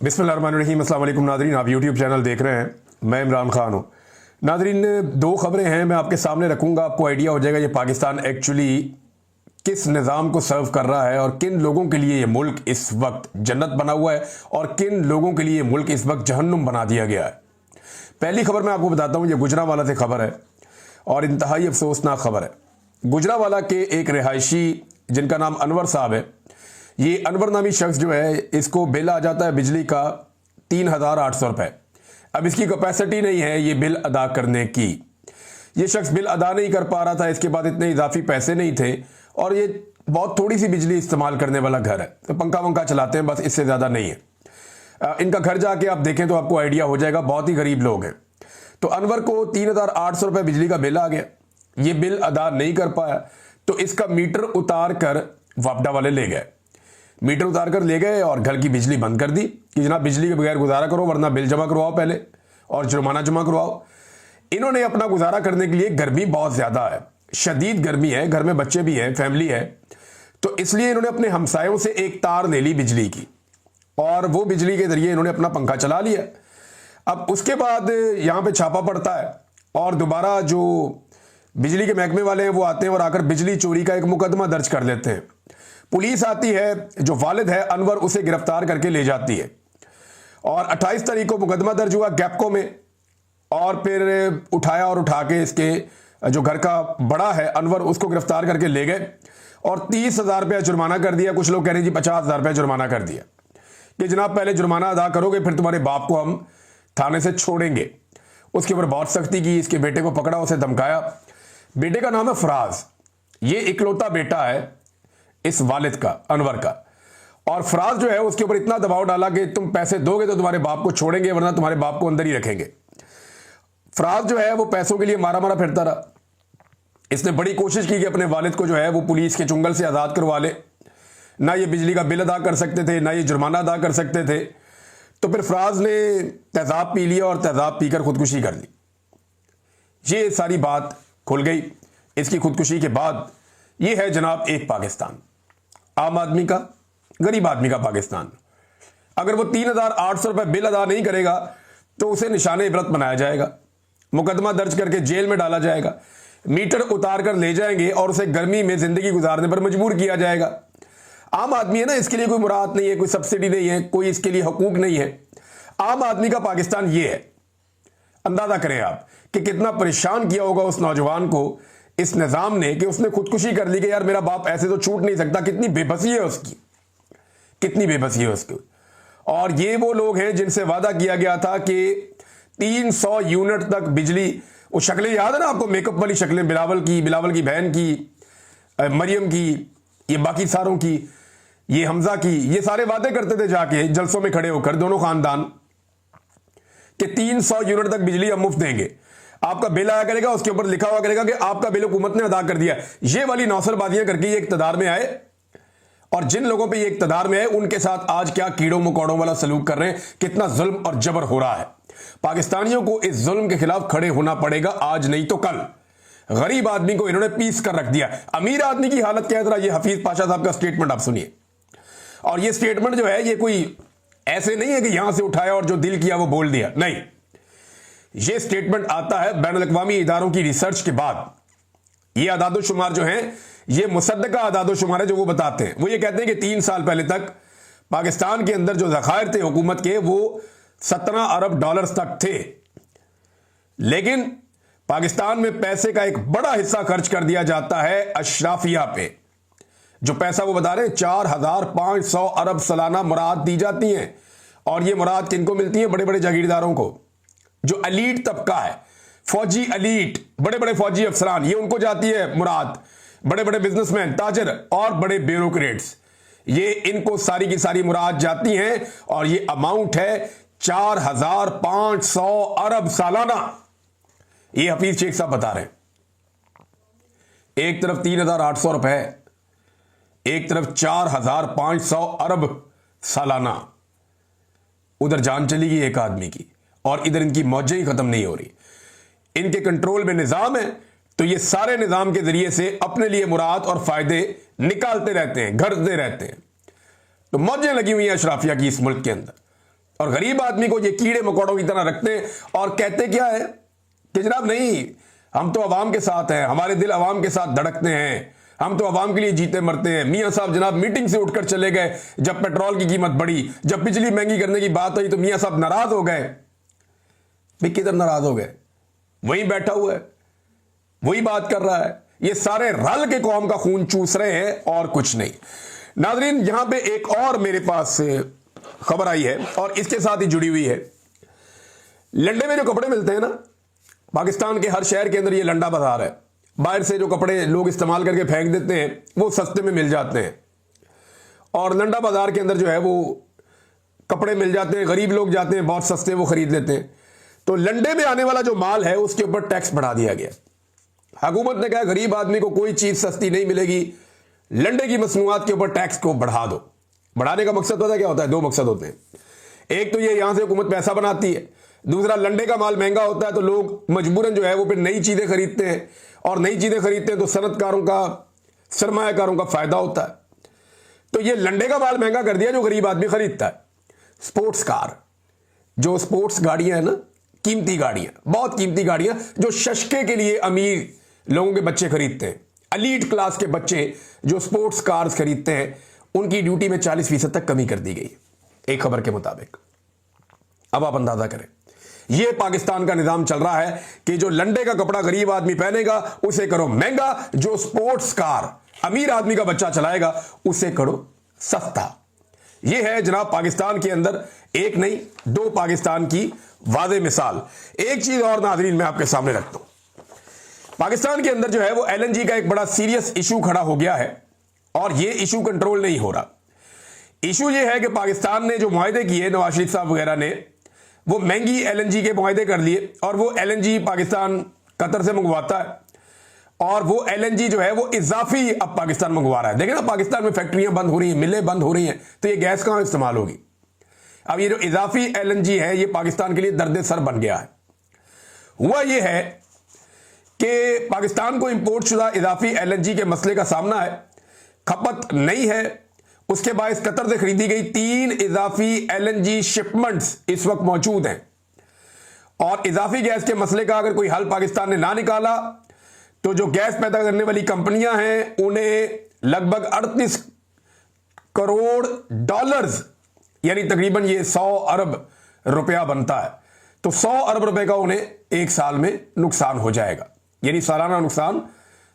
बिस्मिल्लाहिर्रहमानिर्रहीम। अस्सलाम वालेकुम नाज़रीन, आप यूट्यूब चैनल देख रहे हैं, मैं इमरान खान हूँ। नाज़रीन, दो खबरें हैं, मैं आपके सामने रखूँगा, आपको आइडिया हो जाएगा ये पाकिस्तान एक्चुअली किस निज़ाम को सर्व कर रहा है और किन लोगों के लिए ये मुल्क इस वक्त जन्नत बना हुआ है और किन लोगों के लिए ये मुल्क इस वक्त जहन्नुम बना दिया गया है। पहली खबर मैं आपको बताता हूँ, ये गुजरांवाला से खबर है और इंतहाई अफसोसनाक खबर है। गुजरांवाला के एक रिहायशी जिनका नाम अनवर साहब है, ये अनवर नामी शख्स जो है, इसको बिल आ जाता है बिजली का 3,800 रुपये। अब इसकी कैपेसिटी नहीं है ये बिल अदा करने की। ये शख्स बिल अदा नहीं कर पा रहा था, इसके बाद इतने इजाफी पैसे नहीं थे और ये बहुत थोड़ी सी बिजली इस्तेमाल करने वाला घर है, तो पंखा वंखा चलाते हैं बस, इससे ज़्यादा नहीं है। इनका घर जाके आप देखें तो आपको आइडिया हो जाएगा, बहुत ही गरीब लोग हैं। तो अनवर को 3,800 रुपये बिजली का बिल आ गया, ये बिल अदा नहीं कर पाया, तो इसका मीटर उतार कर वापडा वाले ले गए। मीटर उतार कर ले गए और घर की बिजली बंद कर दी कि जनाब बिजली के बगैर गुजारा करो, वरना बिल जमा करवाओ पहले और जुर्माना जमा करवाओ। इन्होंने अपना गुजारा करने के लिए, गर्मी बहुत ज़्यादा है, शदीद गर्मी है, घर में बच्चे भी हैं, फैमिली है, तो इसलिए इन्होंने अपने हमसायों से एक तार ले ली बिजली की और वो बिजली के ज़रिए इन्होंने अपना पंखा चला लिया। अब उसके बाद यहाँ पे छापा पड़ता है और दोबारा जो बिजली के महकमे वाले हैं वो आते हैं और आकर बिजली चोरी का एक मुकदमा दर्ज कर लेते हैं। पुलिस आती है, जो वालिद है अनवर, उसे गिरफ्तार करके ले जाती है और 28 तारीख को मुकदमा दर्ज हुआ गैपको में और फिर उठाया और उठा के इसके जो घर का बड़ा है अनवर, उसको गिरफ्तार करके ले गए और 30,000 रुपया जुर्माना कर दिया। कुछ लोग कह रहे हैं जी 50,000 रुपया जुर्माना कर दिया कि जनाब पहले जुर्माना अदा करोगे फिर तुम्हारे बाप को हम थाने से छोड़ेंगे। उसके ऊपर बहुत सख्ती की, इसके बेटे को पकड़ा, उसे धमकाया। बेटे का नाम है फराज, ये इकलौता बेटा है इस वालिद का, अनवर का, और फराज जो है उसके ऊपर इतना दबाव डाला कि तुम पैसे दोगे तो तुम्हारे बाप को छोड़ेंगे, वरना तुम्हारे बाप को अंदर ही रखेंगे। फराज जो है वो पैसों के लिए मारा मारा फिरता रहा। इसने बड़ी कोशिश की कि अपने वालिद को जो है वो पुलिस के चुंगल से आज़ाद करवा ले। ना ये बिजली का बिल अदा कर सकते थे, ना ये जुर्माना अदा कर सकते थे। तो फिर फराज ने तेज़ाब पी लिया और तेज़ाब पीकर खुदकुशी कर ली। ये सारी बात खुल गई। इसकी खुदकुशी के बाद ये है जनाब एक पाकिस्तान, आम आदमी का, गरीब आदमी का पाकिस्तान। अगर वो 3,800 रुपये बिल अदा नहीं करेगा तो उसे निशाने इबरत बनाया जाएगा, मुकदमा दर्ज करके जेल में डाला जाएगा, मीटर उतार कर ले जाएंगे और उसे गर्मी में जिंदगी गुजारने पर मजबूर किया जाएगा। आम आदमी है ना, इसके लिए कोई मुराद नहीं है, कोई सब्सिडी नहीं है, कोई इसके लिए हकूक नहीं है। आम आदमी का पाकिस्तान ये है। अंदाजा करें आप कि कितना परेशान किया होगा उस नौजवान को इस निज़ाम ने कि उसने खुदकुशी कर ली कि यार मेरा बाप ऐसे तो छूट नहीं सकता। कितनी बेबसी है उसकी, कितनी बेबसी है उसकी। और ये वो लोग हैं जिनसे वादा किया गया था कि 300 यूनिट तक बिजली, वो शक्लें याद है ना आपको, मेकअप वाली शक्लें, बिलावल की बहन की, मरियम की, ये बाकी सारों की, ये हमजा की, ये सारे वादे करते थे जाके जलसों में खड़े होकर दोनों खानदान कि 300 यूनिट तक बिजली हम मुफ्त देंगे। आपका बिल आया करेगा, उसके ऊपर लिखा हुआ करेगा कि आपका बिल हुकूमत ने अदा कर दिया। ये वाली नौसरबाजियां करके ये इक्तदार में आए और जिन लोगों पे ये इक्तदार में आए उनके साथ आज क्या कीड़ों मकोड़ों वाला सलूक कर रहे हैं, कितना जुल्म और जबर हो रहा है। पाकिस्तानियों को इस जुल्म के खिलाफ खड़े होना पड़ेगा, आज नहीं तो कल। गरीब आदमी को इन्होंने पीस कर रख दिया। अमीर आदमी की हालत क्या है, जरा ये हफीज पाशा साहब का स्टेटमेंट आप सुनिए। और ये स्टेटमेंट जो है ये कोई ऐसे नहीं है कि यहां से उठाया और जो दिल किया वो बोल दिया, नहीं। ये स्टेटमेंट आता है बैनुल-अक़वामी इदारों की रिसर्च के बाद। ये आदादोशुमार जो हैं, ये मुसद्दका आदादोशुमार है जो वो बताते हैं। वो ये कहते हैं कि 3 साल पहले तक पाकिस्तान के अंदर जो ज़खायर थे हुकूमत के, वो 17 अरब डॉलर्स तक थे, लेकिन पाकिस्तान में पैसे का एक बड़ा हिस्सा खर्च कर दिया जाता है अशराफिया पे। जो पैसा वो बता रहे हैं 4,500 अरब सालाना मुराद दी जाती हैं, और ये मुराद किनको मिलती है? बड़े बड़े जागीरदारों को, जो अलीट तबका है, फौजी अलीट, बड़े बड़े फौजी अफसरान, ये उनको जाती है मुराद। बड़े बड़े बिजनेसमैन, ताजर और बड़े ब्यूरोक्रेट्स, ये इनको सारी की सारी मुराद जाती हैं और ये अमाउंट है 4,500 अरब सालाना। ये हफीज शेख साहब बता रहे हैं। एक तरफ 3,800 रुपए, एक तरफ 4,500 अरब सालाना। उधर जान चली गई एक आदमी की और इधर इनकी मौजें ही खत्म नहीं हो रही। इनके कंट्रोल में निजाम है तो ये सारे निजाम के जरिए से अपने लिए मुराद और फायदे निकालते रहते हैं, घरते रहते हैं। तो मौजें लगी हुई हैं अशराफिया की इस मुल्क के अंदर। और गरीब आदमी को ये कीड़े मकोड़ों की तरह रखते हैं और कहते क्या है कि जनाब नहीं, हम तो अवाम के साथ हैं, हमारे दिल अवाम के साथ धड़कते हैं, हम तो अवाम के लिए जीते मरते हैं। मियां साहब जनाब मीटिंग से उठकर चले गए जब पेट्रोल की कीमत बढ़ी, जब बिजली महंगी करने की बात आई तो मियां साहब नाराज हो गए। भाई किधर नाराज हो गए? वहीं बैठा हुआ है, वही बात कर रहा है। ये सारे रल के कौम का खून चूस रहे हैं और कुछ नहीं। नाजरीन, यहां पे एक और मेरे पास खबर आई है और इसके साथ ही जुड़ी हुई है। लंडे में जो कपड़े मिलते हैं ना, पाकिस्तान के हर शहर के अंदर ये लंडा बाजार है। बाहर से जो कपड़े लोग इस्तेमाल करके फेंक देते हैं वो सस्ते में मिल जाते हैं और लंडा बाजार के अंदर जो है वो कपड़े मिल जाते हैं। गरीब लोग जाते हैं, बहुत सस्ते वो खरीद लेते हैं। तो लंडे में आने वाला जो माल है उसके ऊपर टैक्स बढ़ा दिया गया। हुकूमत ने कहा गरीब आदमी को कोई चीज सस्ती नहीं मिलेगी, लंडे की मसनूआत के ऊपर टैक्स को बढ़ा दो। बढ़ाने का मकसद पता क्या होता है? दो मकसद होते हैं। एक तो ये यहां से हुकूमत पैसा बनाती है, दूसरा लंडे का माल महंगा होता है तो लोग मजबूरन जो है वो फिर नई चीजें खरीदते हैं और नई चीजें खरीदते हैं तो सनतकारों का, सरमायाकारों का फायदा होता है। तो ये लंडे का माल महंगा कर दिया जो गरीब आदमी खरीदता है। स्पोर्ट्स कार, जो स्पोर्ट्स गाड़ियां हैं ना, कीमती गाड़ियां, बहुत कीमती गाड़ियां जो शशके के लिए अमीर लोगों के बच्चे खरीदते हैं, एलीट क्लास के बच्चे जो स्पोर्ट्स कार्स खरीदते हैं, उनकी ड्यूटी में 40% तक कमी कर दी गई एक खबर के मुताबिक। अब आप अंदाजा करें, यह पाकिस्तान का निजाम चल रहा है कि जो लंडे का कपड़ा गरीब आदमी पहनेगा उसे करो महंगा, जो स्पोर्ट्स कार अमीर आदमी का बच्चा चलाएगा उसे करो सस्ता। यह है जनाब पाकिस्तान के अंदर एक नहीं दो पाकिस्तान की वाज़े मिसाल। एक चीज और नाजरीन मैं आपके सामने रखता हूं, पाकिस्तान के अंदर जो है वो LNG का एक बड़ा सीरियस इशू खड़ा हो गया है और ये इशू कंट्रोल नहीं हो रहा। इशू ये है कि पाकिस्तान ने जो मुआहदे किए, नवाज शरीफ साहब वगैरह ने, वो महंगी LNG के मुआहदे कर लिए और वो LNG पाकिस्तान कतर से मंगवाता है और वो LNG जो है वो इजाफी अब पाकिस्तान मंगवा रहा है। देखें ना, पाकिस्तान में फैक्ट्रियां बंद हो रही हैं, मिलें बंद हो रही हैं, तो ये गैस कहां इस्तेमाल होगी? अब ये जो इजाफी LNG है ये पाकिस्तान के लिए दर्द सर बन गया है। हुआ ये है कि पाकिस्तान को इंपोर्ट शुदा इजाफी LNG के मसले का सामना है, खपत नहीं है, उसके बाद कतर से खरीदी गई 3 इजाफी LNG शिपमेंट्स इस वक्त मौजूद हैं और इजाफी गैस के मसले का अगर कोई हल पाकिस्तान ने ना निकाला तो जो गैस पैदा करने वाली कंपनियां हैं उन्हें लगभग 38 करोड़ डॉलर्स यानी तकरीबन ये 100 अरब रुपया बनता है, तो 100 अरब रुपए का उन्हें एक साल में नुकसान हो जाएगा, यानी सालाना नुकसान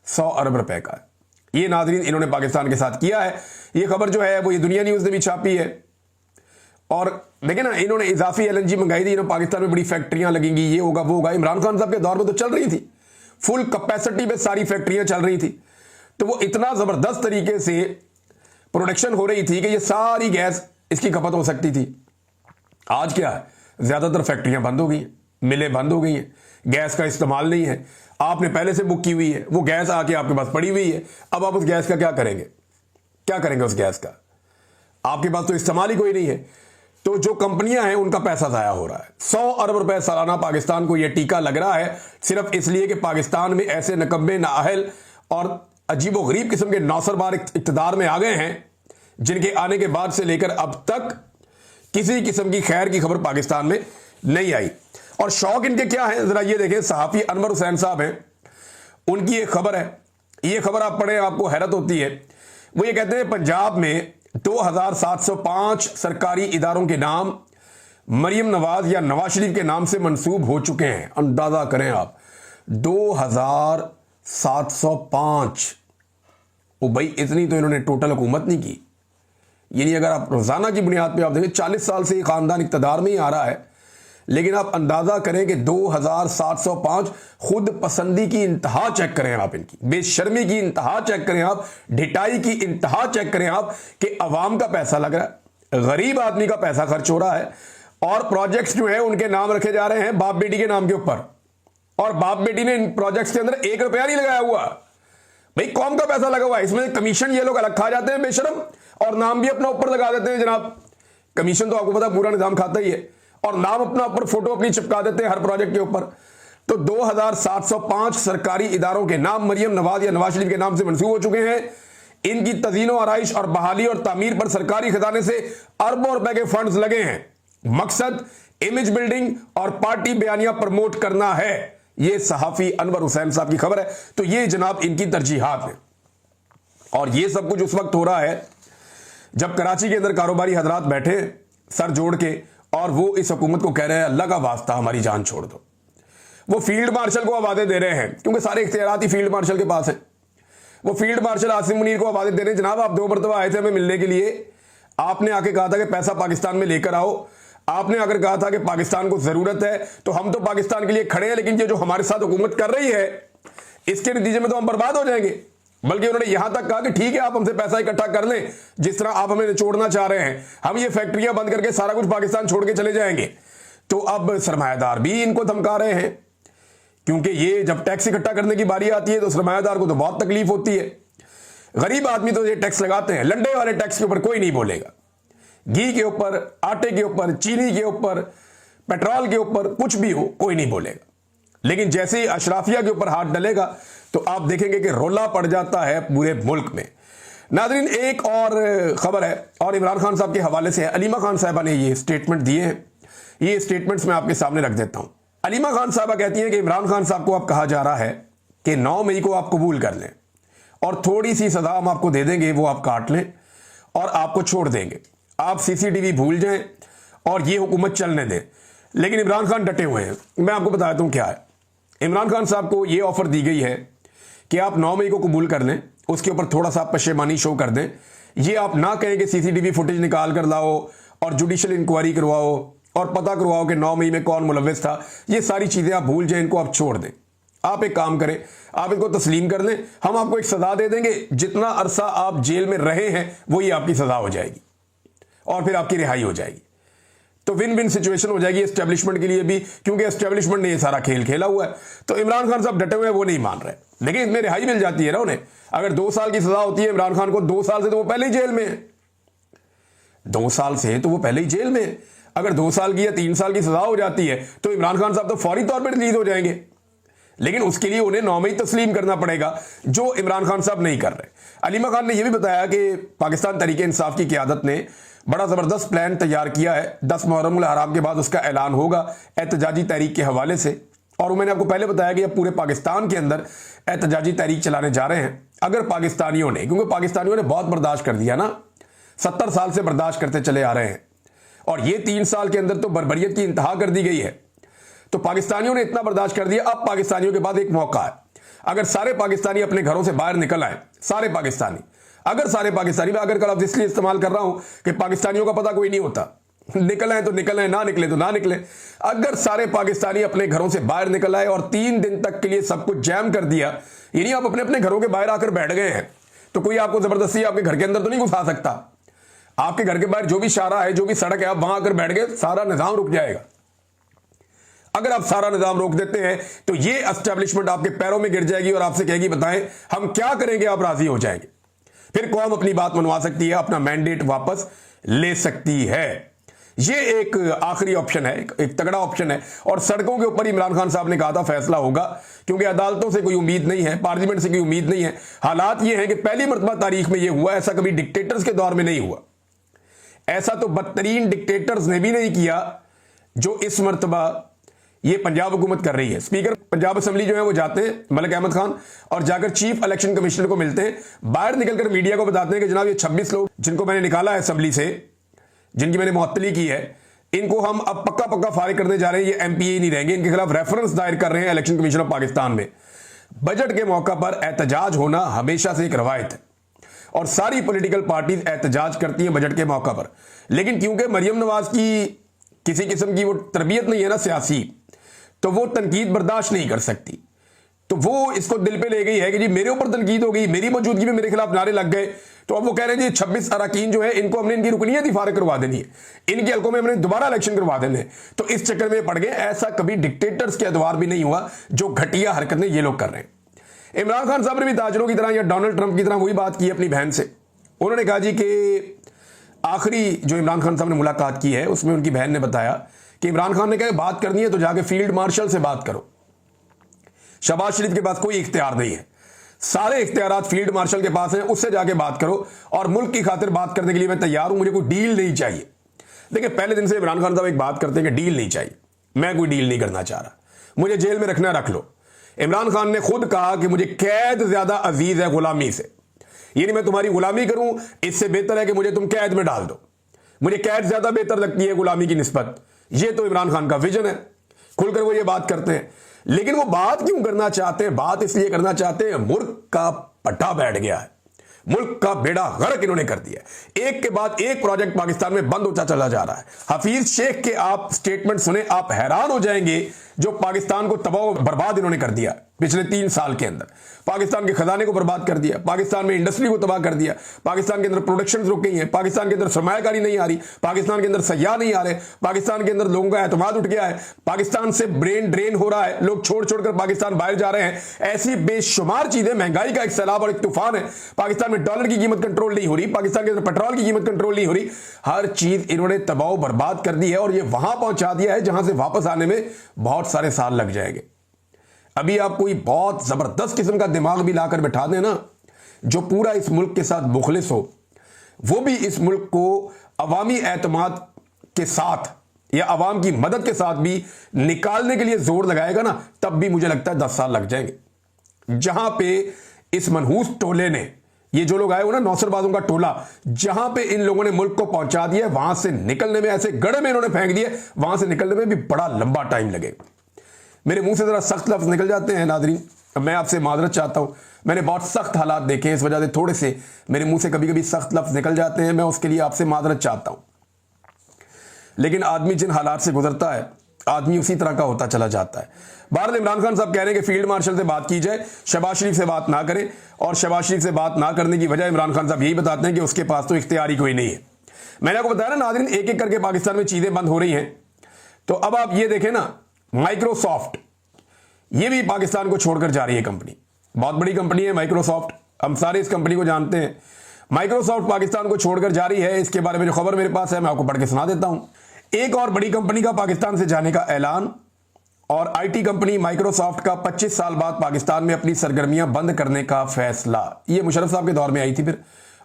100 अरब रुपए का है। ये नाजरीन इन्होंने पाकिस्तान के साथ किया है। ये खबर जो है वो ये दुनिया न्यूज ने भी छापी है और देखें ना, इन्होंने इजाफी LNG मंगाई थी, इन्होंने पाकिस्तान में बड़ी फैक्ट्रियां लगेंगी, ये होगा वो होगा। इमरान खान साहब के दौर में तो चल रही थी, फुल कैपेसिटी पे सारी फैक्ट्रियां चल रही थी, तो वो इतना जबरदस्त तरीके से प्रोडक्शन हो रही थी कि ये सारी गैस इसकी खपत हो सकती थी। आज क्या है, ज्यादातर फैक्ट्रियां बंद हो गई हैं, मिलें बंद हो गई हैं, गैस का इस्तेमाल नहीं है, आपने पहले से बुक की हुई है, वो गैस आके आपके पास पड़ी हुई है। अब आप उस गैस का क्या करेंगे? क्या करेंगे उस गैस का? आपके पास तो इस्तेमाल ही कोई नहीं है। तो जो कंपनियां हैं उनका पैसा जाया हो रहा है। 100 अरब रुपए सालाना पाकिस्तान को यह टीका लग रहा है सिर्फ इसलिए कि पाकिस्तान में ऐसे नकब्बे, नाअहल और अजीबो गरीब किस्म के नौसरबार इक्तदार में आ गए हैं जिनके आने के बाद से लेकर अब तक किसी किस्म की खैर की खबर पाकिस्तान में नहीं आई। और शौक इनके क्या है, जरा ये देखें, सहाफी अनवर हुसैन साहब हैं, उनकी एक खबर है, ये खबर आप पढ़ें आपको हैरत होती है। वो ये कहते हैं पंजाब में 2705 सरकारी इदारों के नाम मरियम नवाज या नवाज शरीफ के नाम से मंसूब हो चुके हैं। अंदाजा करें आप, 2705। ओ भाई, इतनी तो इन्होंने टोटल हुकूमत नहीं की। यानी अगर आप रोजाना की बुनियाद पे आप देखें, 40 साल से ये खानदान इक़्तिदार में ही आ रहा है, लेकिन आप अंदाजा करें कि 2705। खुद पसंदी की इंतहा चेक करें आप, इनकी बेशर्मी की इंतहा चेक करें आप, ढिटाई की इंतहा चेक करें आप कि अवाम का पैसा लग रहा है, गरीब आदमी का पैसा खर्च हो रहा है और प्रोजेक्ट्स जो है उनके नाम रखे जा रहे हैं बाप बेटी के नाम के ऊपर, और बाप बेटी ने इन प्रोजेक्ट्स के अंदर 1 रुपया नहीं लगाया हुआ। भाई कौम का पैसा लगा हुआ है, इसमें कमीशन ये लोग अलग खा जाते हैं बेशरम, और नाम भी अपना ऊपर लगा देते हैं। जनाब कमीशन तो आपको पता पूरा निजाम खाता ही है, और नाम अपना ऊपर फोटो अपनी चिपका देते हैं हर प्रोजेक्ट के ऊपर। तो 2705 सरकारी इदारों के नाम मरियम नवाज या नवाज शरीफ के नाम से मंसूब हो चुके हैं। इनकी तज़ीनो आराइश और बहाली और तामीर पर सरकारी खजाने से अरबों रुपए के फंड्स लगे हैं। मकसद इमेज बिल्डिंग और पार्टी बयानियां प्रमोट करना है। यह सहाफी अनवर हुसैन साहब की खबर है। तो ये जनाब इनकी तरजीहात है और ये सब कुछ उस वक्त हो रहा है जब कराची के अंदर कारोबारी हजरात बैठे सर जोड़ के और वो इस हुकूमत को कह रहे हैं अल्लाह का वास्ता हमारी जान छोड़ दो। वो फील्ड मार्शल को आवाज़ें दे रहे हैं क्योंकि सारे इख्तियारात ही फील्ड मार्शल के पास हैं। वो फील्ड मार्शल आसिम मुनीर को आवाज़ें दे रहे हैं, जनाब आप 2 मरतबा आए थे हमें मिलने के लिए, आपने आके कहा था कि पैसा पाकिस्तान में लेकर आओ, आपने अगर कहा था कि पाकिस्तान को जरूरत है तो हम तो पाकिस्तान के लिए खड़े हैं, लेकिन ये जो हमारे साथ हुकूमत कर रही है इसके नतीजे में तो हम बर्बाद हो जाएंगे। बल्कि उन्होंने यहां तक कहा कि ठीक है आप हमसे पैसा इकट्ठा कर लें जिस तरह आप हमें निचोड़ना चाह रहे हैं, हम ये फैक्ट्रियां बंद करके सारा कुछ पाकिस्तान छोड़ के चले जाएंगे। तो अब सरमायादार भी इनको धमका रहे हैं क्योंकि ये जब टैक्स इकट्ठा करने की बारी आती है तो सरमायादार को तो बहुत तकलीफ होती है। गरीब आदमी तो ये टैक्स लगाते हैं, लंडे वाले टैक्स के ऊपर कोई नहीं बोलेगा, घी के ऊपर, आटे के ऊपर, चीनी के ऊपर, पेट्रोल के ऊपर, कुछ भी हो कोई नहीं बोलेगा। लेकिन जैसे ही अशराफिया के ऊपर हाथ डलेगा तो आप देखेंगे कि रोला पड़ जाता है पूरे मुल्क में। नाज़रीन एक और खबर है और इमरान खान साहब के हवाले से है। अलीमा खान साहबा ने ये स्टेटमेंट दिए हैं, ये स्टेटमेंट्स मैं आपके सामने रख देता हूं। अलीमा खान साहबा कहती हैं कि इमरान खान साहब को अब कहा जा रहा है कि 9 मई को आप कबूल कर लें और थोड़ी सी सजा हम आपको दे देंगे, वो आप काट लें और आपको छोड़ देंगे, आप CCTV भूल जाएं और ये हुकूमत चलने दें। लेकिन इमरान खान डटे हुए हैं। मैं आपको बताता हूं क्या है। इमरान खान साहब को ये ऑफर दी गई है कि आप 9 मई को कबूल कर लें, उसके ऊपर थोड़ा सा पशेमानी शो कर दें, ये आप ना कहें कि CCTV फुटेज निकाल कर लाओ और जुडिशल इंक्वायरी करवाओ और पता करवाओ कि 9 मई में कौन मुलव्विस था, ये सारी चीज़ें आप भूल जाएं, इनको आप छोड़ दें। आप एक काम करें, आप इनको तस्लीम कर लें, हम आपको एक सज़ा दे देंगे, जितना अरसा आप जेल में रहे हैं वही आपकी सज़ा हो जाएगी और फिर आपकी रिहाई हो जाएगी। तो विन विन सिचुएशन हो जाएगी एस्टेब्लिशमेंट के लिए भी, क्योंकि एस्टेब्लिशमेंट ने ये सारा खेल खेला हुआ है। तो इमरान खान साहब डटे हुए हैं, वो नहीं मान रहे, लेकिन इसमें रिहाई मिल जाती है ना उन्हें। अगर 2 साल की सजा होती है इमरान खान को, 2 साल से तो वो पहले ही जेल में है, 2 साल से तो वो पहले ही जेल में है। अगर 2 साल की या 3 साल की सजा हो जाती है तो इमरान खान साहब तो फौरी तौर पर रिलीज हो जाएंगे, लेकिन उसके लिए उन्हें 9 मई तस्लीम करना पड़ेगा, जो इमरान खान साहब नहीं कर रहे। अलीमा खान ने यह भी बताया कि पाकिस्तान तहरीक इंसाफ की क़यादत ने बड़ा ज़बरदस्त प्लान तैयार किया है, 10 मुहर्रम उल हराम के बाद उसका ऐलान होगा एहतजाजी तहरीक के हवाले से। और मैंने आपको पहले बताया कि अब पूरे पाकिस्तान के अंदर एहतजाजी तहरीक चलाने जा रहे हैं। अगर पाकिस्तानियों ने, क्योंकि पाकिस्तानियों ने बहुत बर्दाश्त कर दिया ना, 70 साल से बर्दाश्त करते चले आ रहे हैं और ये 3 साल के अंदर तो बर्बरियत की इंतहा कर दी गई है। तो पाकिस्तानियों ने इतना बर्दाश्त कर दिया, अब पाकिस्तानियों के पास एक मौका है। अगर सारे पाकिस्तानी अपने घरों से बाहर निकल आए, सारे पाकिस्तानी, अगर सारे पाकिस्तानी, मैं अगर का लफ्ज़ इसलिए इस्तेमाल कर रहा हूं कि पाकिस्तानियों का पता कोई नहीं होता, निकल आए तो निकल आए, ना निकले तो ना निकले। अगर सारे पाकिस्तानी अपने घरों से बाहर निकल आए और 3 दिन तक के लिए सब कुछ जैम कर दिया, यानी आप अपने अपने घरों के बाहर आकर बैठ गए हैं, तो कोई आपको जबरदस्ती आपके घर के अंदर तो नहीं घुसा सकता। आपके घर के बाहर जो भी शारा है, जो भी सड़क है, आप वहां आकर बैठ गए, सारा निजाम रुक जाएगा। अगर आप सारा निजाम रोक देते हैं तो ये एस्टेब्लिशमेंट आपके पैरों में गिर जाएगी और आपसे कहेगी बताएं हम क्या करेंगे, आप राजी हो जाएंगे। फिर कौम अपनी बात मनवा सकती है, अपना मैंडेट वापस ले सकती है। ये एक आखिरी ऑप्शन है, एक तगड़ा ऑप्शन है। और सड़कों के ऊपर इमरान खान साहब ने कहा था फैसला होगा, क्योंकि अदालतों से कोई उम्मीद नहीं है, पार्लियामेंट से कोई उम्मीद नहीं है। हालात ये हैं कि पहली मरतबा तारीख में ये हुआ, ऐसा कभी डिक्टेटर्स के दौर में नहीं हुआ। ऐसा तो बदतरीन डिक्टेटर्स ने भी नहीं किया जो इस मरतबा ये पंजाब हुकूमत कर रही है। स्पीकर पंजाब असेंबली जो है वो जाते हैं मलिक अहमद खान और जाकर चीफ इलेक्शन कमिश्नर को मिलते हैं, बाहर निकलकर मीडिया को बताते हैं कि जनाब ये 26 लोग जिनको मैंने निकाला है असेंबली से, जिनकी मैंने मुअत्तली की है, इनको हम अब पक्का पक्का फारिग करने जा रहे हैं, ये MPA नहीं रहेंगे, इनके खिलाफ रेफरेंस दायर कर रहे हैं इलेक्शन कमीशन ऑफ पाकिस्तान में। बजट के मौका पर एहतजाज होना हमेशा से एक रवायत है और सारी पॉलिटिकल पार्टीज एहतजाज करती हैं बजट के मौका पर। लेकिन क्योंकि मरियम नवाज की किसी किस्म की वो तरबियत नहीं है ना सियासी, तो वो तनकीद बर्दाश्त नहीं कर सकती, तो वो इसको दिल पे ले गई है कि जी मेरे ऊपर तनकीद हो गई, मेरी मौजूदगी में मेरे खिलाफ नारे लग गए, तो अब वो कह रहे हैं जी 26 अरकान जो है इनको हमने इनकी रुकनीत ही फारिग करवा देनी है, इनके हल्कों में हमने दोबारा इलेक्शन करवा देने। तो इस चक्कर में पड़ गए। ऐसा कभी डिक्टेटर्स के अदवार भी नहीं हुआ जो घटिया हरकतें ये लोग कर रहे हैं। इमरान खान साहब ने भी ताजरों की तरह या डोनाल्ड ट्रंप की तरह वही बात की अपनी बहन से। उन्होंने कहा जी कि आखिरी जो इमरान खान साहब ने मुलाकात की है उसमें उनकी बहन ने बताया कि इमरान खान ने कहा बात करनी है तो जाके फील्ड मार्शल से बात करो। शहबाज शरीफ के पास कोई इख्तियार नहीं है, सारे इख्तियारात फील्ड मार्शल के पास हैं, उससे जाके बात करो और मुल्क की खातिर बात करने के लिए मैं तैयार हूं, मुझे कोई डील नहीं चाहिए। देखिए, पहले दिन से इमरान खान साहब एक बात करते हैं कि डील नहीं चाहिए, मैं कोई डील नहीं करना चाह रहा, मुझे जेल में रखना रख लो। इमरान खान ने खुद कहा कि मुझे कैद ज्यादा अजीज है गुलामी से, यानी मैं तुम्हारी गुलामी करूं इससे बेहतर है कि मुझे तुम कैद में डाल दो, मुझे कैद ज्यादा बेहतर लगती है गुलामी की निस्बत। ये तो इमरान खान का विजन है, खुलकर वो ये बात करते हैं। लेकिन वो बात क्यों करना चाहते हैं? बात इसलिए करना चाहते हैं, मुल्क का पट्टा बैठ गया है, मुल्क का बेड़ा गर्क इन्होंने कर दिया। एक के बाद एक प्रोजेक्ट पाकिस्तान में बंद होता चला जा रहा है। हफीज शेख के आप स्टेटमेंट सुने, आप हैरान हो जाएंगे, जो पाकिस्तान को तबाह बर्बाद इन्होंने कर दिया पिछले 3 साल के अंदर। पाकिस्तान के खजाने को बर्बाद कर दिया, पाकिस्तान में इंडस्ट्री को तबाह कर दिया, पाकिस्तान के अंदर प्रोडक्शन रुक गई है, पाकिस्तान के अंदर सरमायाकारी नहीं आ रही, पाकिस्तान के अंदर सयाह नहीं आ रहे, पाकिस्तान के अंदर लोगों का एतमाद उठ गया है, पाकिस्तान से ब्रेन ड्रेन हो रहा है, लोग छोड़ छोड़कर पाकिस्तान बाहर जा रहे हैं। ऐसी बेशुमार चीजें, महंगाई का एक सैलाब और एक तूफान है, पाकिस्तान में डॉलर की कीमत कंट्रोल नहीं हो रही, पाकिस्तान के अंदर पेट्रोल की कीमत कंट्रोल नहीं हो रही, हर चीज इन्होंने तबाह बर्बाद कर दी है और ये वहां पहुंचा दिया है जहां से वापस आने में बहुत सारे साल लग जाएंगे। अभी आप कोई बहुत जबरदस्त किस्म का दिमाग भी लाकर बैठा देना, जो पूरा इस मुल्क के साथ मुखलिस हो, वो भी इस मुल्क को अवामी एतमाद के साथ या अवाम की मदद के साथ भी निकालने के लिए जोर लगाएगा ना, तब भी मुझे लगता है 10 साल लग जाएंगे। जहां पे इस मनहूस टोले ने, ये जो लोग आए हो ना, नौसरबाजों का टोला, जहां पे इन लोगों ने मुल्क को पहुंचा दिया, वहां से निकलने में, ऐसे गड़े में इन्होंने फेंक दिए, वहां से निकलने में भी बड़ा लंबा टाइम लगेगा। मेरे मुंह से जरा सख्त लफ्ज निकल जाते हैं नादरीन, मैं आपसे माजरत चाहता हूं। मैंने बहुत सख्त हालात देखे हैं, इस वजह से थोड़े से मेरे मुंह से कभी कभी सख्त लफ्ज निकल जाते हैं, मैं उसके लिए आपसे माजरत चाहता हूं। लेकिन आदमी जिन हालात से गुजरता है, आदमी उसी तरह का होता चला जाता है। बहरहाल इमरान खान साहब कह रहे हैं कि फील्ड मार्शल से बात की जाए, शहबाज शरीफ से बात ना करें, और शहबाज शरीफ से बात ना करने की वजह इमरान खान साहब यही बताते हैं कि उसके पास तो इख्तियारी कोई नहीं है। मैंने आपको बताया ना नादरीन, एक एक करके पाकिस्तान में चीजें बंद हो रही हैं। तो अब आप ये देखें ना, माइक्रोसॉफ्ट, ये भी पाकिस्तान को छोड़कर जा रही है कंपनी, बहुत बड़ी कंपनी है माइक्रोसॉफ्ट, हम सारे इस कंपनी को जानते हैं। माइक्रोसॉफ्ट पाकिस्तान को छोड़कर जा रही है, इसके बारे में जो खबर मेरे पास है मैं आपको पढ़ के सुना देता हूं। एक और बड़ी कंपनी का पाकिस्तान से जाने का ऐलान, और आईटी कंपनी माइक्रोसॉफ्ट का 25 साल बाद पाकिस्तान में अपनी सरगर्मियां बंद करने का फैसला। ये मुशर्रफ साहब के दौर में आई थी फिर,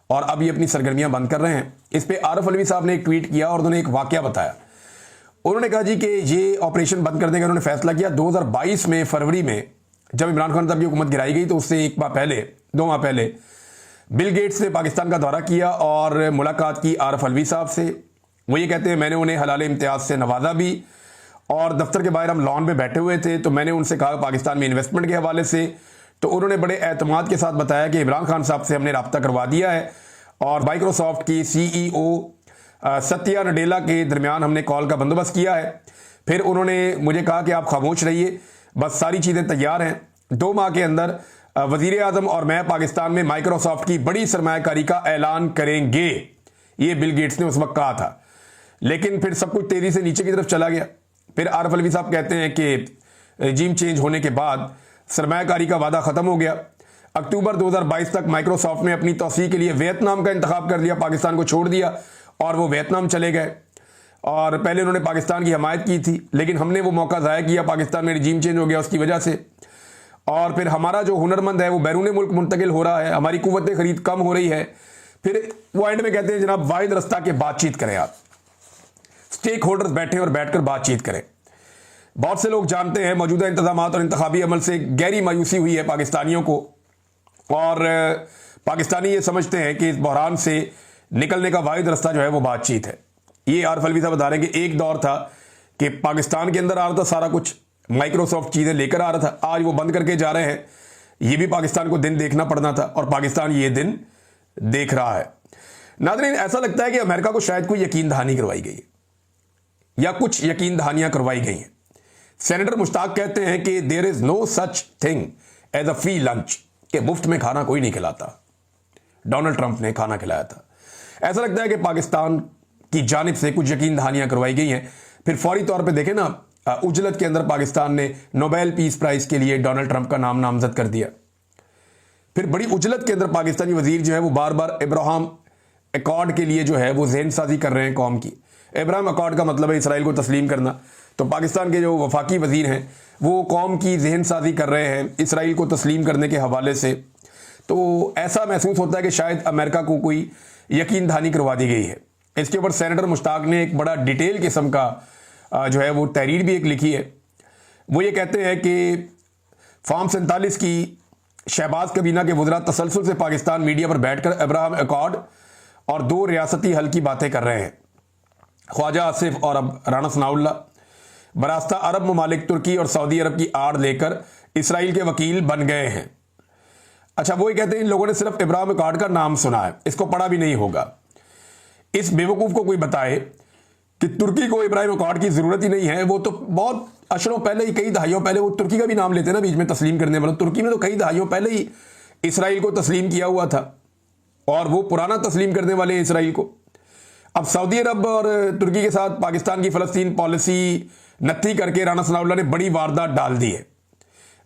और अब ये अपनी सरगर्मियां बंद कर रहे हैं। इस पे आरिफ अलवी साहब ने एक ट्वीट किया और उन्होंने एक वाकया बताया। उन्होंने कहा जी कि ये ऑपरेशन बंद करने का उन्होंने फैसला किया 2022 में फरवरी में, जब इमरान खान साहब की हुकूमत गिराई गई, तो उससे 1 माह पहले, 2 माह पहले बिल गेट्स ने पाकिस्तान का दौरा किया और मुलाकात की आरिफ अलवी साहब से। वो ये कहते हैं मैंने उन्हें हलाल इम्तियाज से नवाजा भी, और दफ्तर के बाहर हम लॉन पे बैठे हुए थे, तो मैंने उनसे कहा पाकिस्तान में इन्वेस्टमेंट के हवाले से, तो उन्होंने बड़े एतमाद के साथ बताया कि इमरान खान साहब से हमने रब्ता करवा दिया है, और माइक्रोसॉफ्ट की CEO सत्या नडेला के दरमियान हमने कॉल का बंदोबस्त किया है। फिर उन्होंने मुझे कहा कि आप खामोश रहिए, बस सारी चीज़ें तैयार हैं, 2 माह के अंदर वजीर आजम और मैं पाकिस्तान में माइक्रोसॉफ्ट की बड़ी सरमायाकारी का ऐलान करेंगे। ये बिल गेट्स ने उस वक्त कहा था, लेकिन फिर सब कुछ तेजी से नीचे की तरफ चला गया। फिर आरिफ अलवी साहब कहते हैं कि रजीम चेंज होने के बाद सरमायाकारी का वादा ख़त्म हो गया। अक्टूबर 2022 तक माइक्रोसॉफ्ट ने अपनी तोसी के लिए वियतनाम का इंतखाब कर लिया, पाकिस्तान को छोड़ दिया और वो वियतनाम चले गए। और पहले उन्होंने पाकिस्तान की हमायत की थी, लेकिन हमने वो मौका ज़ाया किया, पाकिस्तान में रजीम चेंज हो गया उसकी वजह से। और फिर हमारा जो हुनरमंद है वो बैरून मुल्क मुंतकिल हो रहा है, हमारी कुव्वत खरीद कम हो रही है। फिर वो एंड में कहते हैं जनाब वाहिद रास्ता के बातचीत करें, आप स्टेक होल्डर्स बैठे और बैठकर बातचीत करें। बहुत से लोग जानते हैं मौजूदा इंतजामात और इंतखाबी अमल से गहरी मायूसी हुई है पाकिस्तानियों को, और पाकिस्तानी ये समझते हैं कि इस बहरान से निकलने का वाहिद रास्ता जो है वो बातचीत है। ये आरिफ अलवी साहब बता रहे हैं कि एक दौर था कि पाकिस्तान के अंदर आ रहा था सारा कुछ, माइक्रोसॉफ्ट चीज़ें लेकर आ रहा था, आज वो बंद करके जा रहे हैं। ये भी पाकिस्तान को दिन देखना पड़ना था और पाकिस्तान ये दिन देख रहा है। नाज़रीन, ऐसा लगता है कि अमेरिका को शायद कोई यकीन दहानी करवाई गई है या कुछ यकीन दहानियां करवाई गई हैं। सेनेटर मुश्ताक कहते हैं कि there is no such thing as a free lunch, कि मुफ्त में खाना कोई नहीं खिलाता। डोनाल्ड ट्रंप ने खाना खिलाया था। ऐसा लगता है कि पाकिस्तान की जानिब से कुछ यकीन दहानियां करवाई गई हैं। फिर फौरी तौर पे देखें ना, उजलत के अंदर पाकिस्तान ने नोबेल पीस प्राइज के लिए डोनाल्ड ट्रंप का नाम नामजद कर दिया। फिर बड़ी उजलत के अंदर पाकिस्तानी वजीर जो है वो बार बार इब्राहिम अकॉर्ड के लिए जो है वो जहन साजी कर रहे हैं कौम की। इब्राहिम अकॉर्ड का मतलब है इसराइल को तस्लीम करना। तो पाकिस्तान के जो वफाकी वजीर हैं वो कौम की जहन साजी कर रहे हैं इसराइल को तस्लीम करने के हवाले से। तो ऐसा महसूस होता है कि शायद अमेरिका को कोई यकीन दहानी करवा दी गई है। इसके ऊपर सेनेटर मुश्ताक ने एक बड़ा डिटेल किस्म का जो है वो तहरीर भी एक लिखी है। वो ये कहते हैं कि फार्म 47 की शहबाज कबीना के वज़रा तसलसल से पाकिस्तान मीडिया पर बैठकर अब्राहम अकॉर्ड और 2 रियासती हल की बातें कर रहे हैं। ख्वाजा आसिफ और अब राना सनाउल्लाह बरास्ता अरब ममालिक तुर्की और सऊदी अरब की आड़ लेकर इसराइल के वकील बन गए हैं। अच्छा, वो ये कहते हैं इन लोगों ने सिर्फ इब्राहिम अकॉर्ड का नाम सुना है, इसको पढ़ा भी नहीं होगा। इस बेवकूफ़ को कोई बताए कि तुर्की को इब्राहिम अकॉर्ड की ज़रूरत ही नहीं है। वो तो बहुत अशरों पहले ही, कई दहाइयों पहले वो तुर्की का भी नाम लेते हैं ना बीच में तस्लीम करने वाला। तुर्की ने तो कई दहाइयों पहले ही इसराइल को तस्लीम किया हुआ था और वो पुराना तस्लीम करने वाले इसराइल को। अब सऊदी अरब और तुर्की के साथ पाकिस्तान की फ़लस्तीन पॉलिसी नत्थी करके राना सनाउल्लाह ने बड़ी वारदात डाल दी है।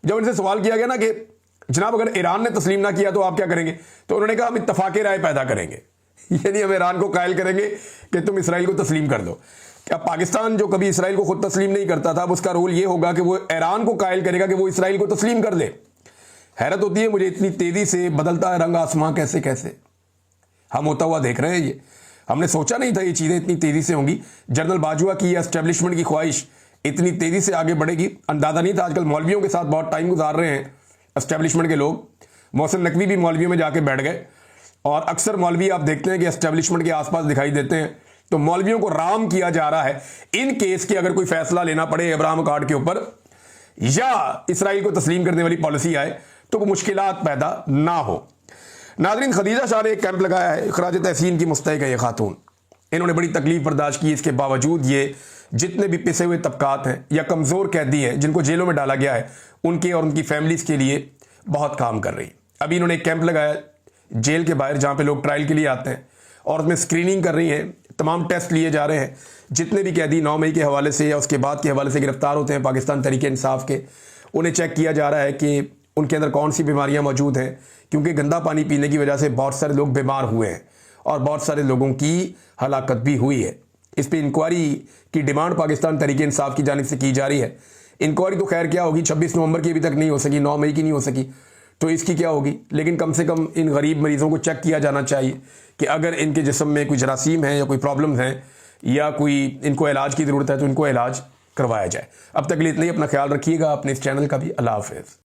जब इनसे सवाल किया गया ना कि जनाब अगर ईरान ने तस्लीम ना किया तो आप क्या करेंगे, तो उन्होंने कहा हम इत्तफाक़ राय पैदा करेंगे, यानी हम ईरान को कायल करेंगे कि तुम इसराइल को तस्लीम कर दो। क्या पाकिस्तान जो कभी इसराइल को खुद तस्लीम नहीं करता था, अब उसका रोल ये होगा कि वो ईरान को कायल करेगा कि वो इसराइल को तस्लीम कर दे। हैरत होती है मुझे, इतनी तेज़ी से बदलता है रंग आसमां कैसे कैसे हम होता हुआ देख रहे हैं। ये हमने सोचा नहीं था ये चीज़ें इतनी तेज़ी से होंगी। जनरल बाजवा की एस्टेब्लिशमेंट की ख्वाहिश इतनी तेज़ी से आगे बढ़ेगी, अंदाज़ा नहीं था। आजकल मौलवियों के साथ बहुत टाइम गुजार रहे हैं एस्टेब्लिशमेंट के लोग। मोहसिन नकवी भी मौलवियों में जाके बैठ गए और अक्सर मौलवी आप देखते हैं कि एस्टेब्लिशमेंट के आसपास दिखाई देते हैं। तो मौलवियों को राम किया जा रहा है इन केस के अगर कोई फैसला लेना पड़े इब्राहिम अकॉर्ड के ऊपर या इसराइल को तस्लीम करने वाली पॉलिसी आए तो कोई मुश्किलात पैदा ना हो। नाज़रीन, खदीजा शाह ने एक कैंप लगाया है, खराज तहसीन की मुस्तहिक है ये खातून। इन्होंने बड़ी तकलीफ बर्दाश्त की, इसके बावजूद ये जितने भी पिसे हुए तबकात हैं या कमज़ोर कैदी हैं जिनको जेलों में डाला गया है उनके और उनकी फैमिलीज़ के लिए बहुत काम कर रही। अभी इन्होंने एक कैंप लगाया जेल के बाहर जहाँ पे लोग ट्रायल के लिए आते हैं और उसमें स्क्रीनिंग कर रही हैं, तमाम टेस्ट लिए जा रहे हैं। जितने भी कैदी 9 मई के हवाले से या उसके बाद के हवाले से गिरफ्तार होते हैं पाकिस्तान तहरीक इंसाफ के, उन्हें चेक किया जा रहा है कि उनके अंदर कौन सी बीमारियां मौजूद हैं, क्योंकि गंदा पानी पीने की वजह से बहुत सारे लोग बीमार हुए हैं और बहुत सारे लोगों की हलाकत भी हुई है। इस पर इंक्वायरी की डिमांड पाकिस्तान तहरीक इंसाफ की जानिब से की जा रही है। इंक्वायरी तो खैर क्या होगी, 26 नवंबर की अभी तक नहीं हो सकी, 9 मई की नहीं हो सकी, तो इसकी क्या होगी। लेकिन कम से कम इन गरीब मरीज़ों को चेक किया जाना चाहिए कि अगर इनके जिस्म में कोई जरासीम है या कोई प्रॉब्लम है या कोई इनको इलाज की ज़रूरत है तो इनको इलाज करवाया जाए। अब तक के लिए इतना ही, अपना ख्याल रखिएगा, अपने इस चैनल का भी। अल्लाह हाफ़िज़।